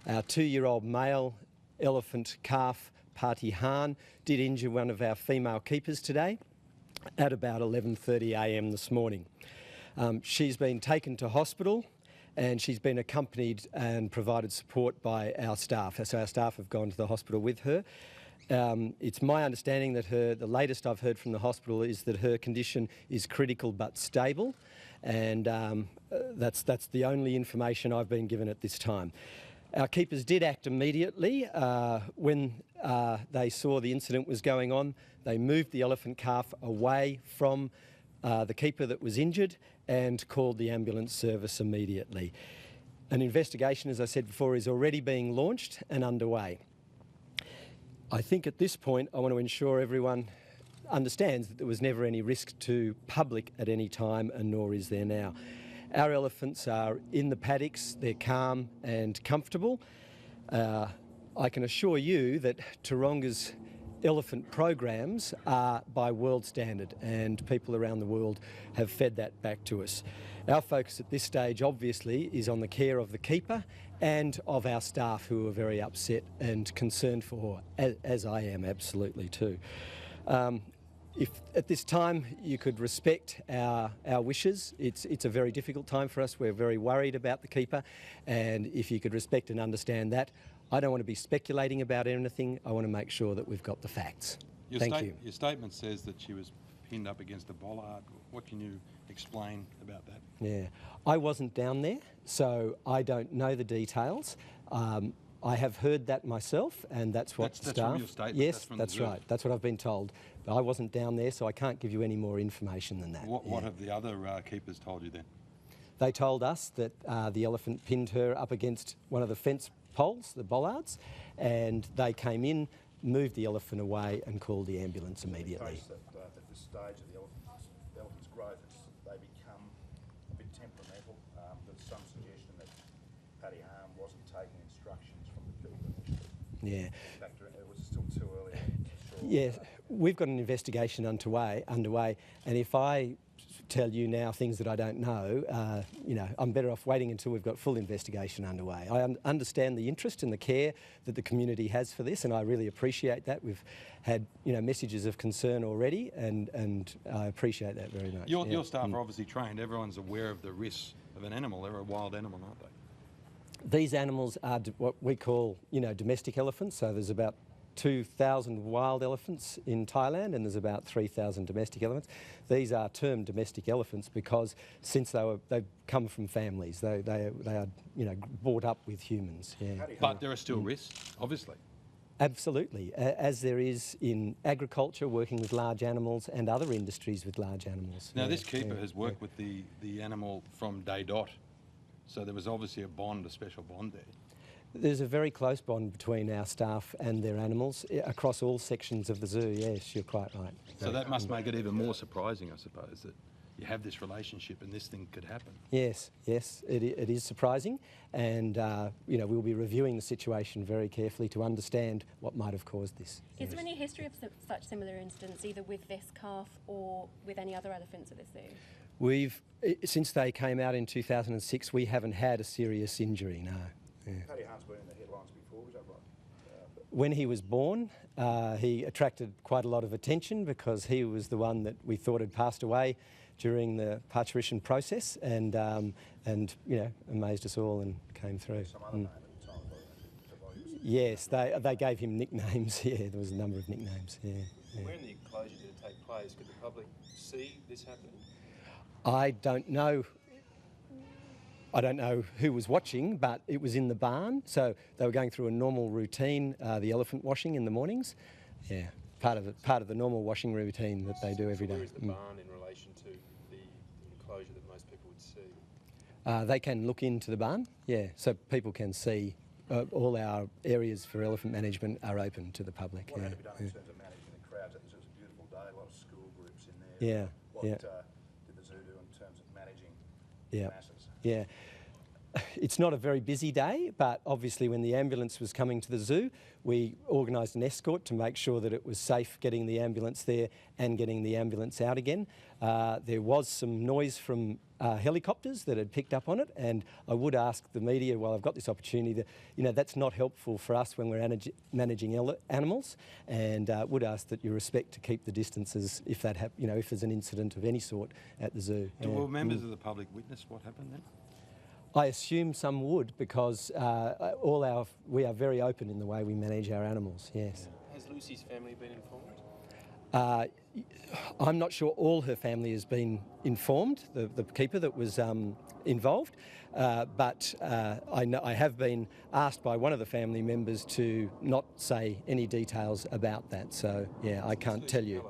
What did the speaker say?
Our 2-year-old male elephant calf, Party Han, did injure one of our female keepers today at about 11:30 a.m. this morning. She's been taken to hospital and she's been accompanied and provided support by our staff. So our staff have gone to the hospital with her. It's my understanding that the latest I've heard from the hospital is that her condition is critical but stable, and that's the only information I've been given at this time. Our keepers did act immediately. When they saw the incident was going on, they moved the elephant calf away from the keeper that was injured and called the ambulance service immediately. An investigation, as I said before, is already being launched and underway. I think at this point I want to ensure everyone understands that there was never any risk to public at any time, and nor is there now. Our elephants are in the paddocks, they're calm and comfortable. I can assure you that Taronga's elephant programs are by world standard, and people around the world have fed that back to us. Our focus at this stage obviously is on the care of the keeper and of our staff, who are very upset and concerned for her, as I am absolutely too. If at this time you could respect our wishes, it's a very difficult time for us. We're very worried about the keeper, and if you could respect and understand that. I don't want to be speculating about anything. I want to make sure that we've got the facts. Thank you. Your statement says that she was pinned up against a bollard. What can you explain about that? Yeah, I wasn't down there, so I don't know the details. I have heard that myself, and that's what that's staff... From your statement. Yes, that's right. That's what I've been told. But I wasn't down there, so I can't give you any more information than that. What have the other keepers told you then? They told us that the elephant pinned her up against one of the fence poles, the bollards, and they came in, moved the elephant away and called the ambulance immediately. At this stage of the elephant's growth, they become a bit temperamental. There's some suggestion that Paddy Harm wasn't taking instructions from the keeper. Yeah. It was still too early. Yeah, we've got an investigation underway, and if I tell you now things that I don't know, I'm better off waiting until we've got full investigation underway. I understand the interest and the care that the community has for this, and I really appreciate that. We've had messages of concern already, and I appreciate that very much. Your staff are obviously trained. Everyone's aware of the risks of an animal. They're a wild animal, aren't they? These animals are what we call, domestic elephants. So there's about 2,000 wild elephants in Thailand, and there's about 3,000 domestic elephants. These are termed domestic elephants because since they've come from families, they are brought up with humans. Yeah. But there are still risks, obviously. Absolutely, as there is in agriculture, working with large animals, and other industries with large animals. Now, this keeper has worked with the animal from day dot, so there was obviously a special bond there. There's a very close bond between our staff and their animals across all sections of the zoo. Yes, you're quite right. So that must make it even more surprising, I suppose, that you have this relationship and this thing could happen. Yes, it is surprising, and we'll be reviewing the situation very carefully to understand what might have caused this. Is there any history of such similar incidents, either with this calf or with any other elephants at the zoo? Since they came out in 2006, we haven't had a serious injury, no. Yeah. Paddy Harm's been in the headlines before, was that right? When he was born, he attracted quite a lot of attention because he was the one that we thought had passed away during the parturition process, and amazed us all and came through. Some other name at the time. Yes, they gave him nicknames. Yeah, there was a number of nicknames. Yeah. When the enclosure did take place, could the public see this happening? I don't know. I don't know who was watching, but it was in the barn, so they were going through a normal routine, the elephant washing in the mornings. Yeah, part of the normal washing routine that they do every day. Where is the barn in relation to the enclosure that most people would see? They can look into the barn, yeah, so people can see. All our areas for elephant management are open to the public. What had to be done in terms of managing the crowds? It was a beautiful day, a lot of school groups in there. What did the zoo do in terms of managing masses? Yeah. it's not a very busy day, but obviously when the ambulance was coming to the zoo, we organised an escort to make sure that it was safe getting the ambulance there and getting the ambulance out again. There was some noise from helicopters that had picked up on it, and I would ask the media, while I've got this opportunity, that that's not helpful for us when we're managing animals, and would ask that you respect to keep the distances if that if there's an incident of any sort at the zoo. Will members of the public witness what happened then? I assume some would, because we are very open in the way we manage our animals. Yes. Has Lucy's family been informed? I'm not sure all her family has been informed, the keeper that was involved, but I have been asked by one of the family members to not say any details about that. So yeah, I can't tell you.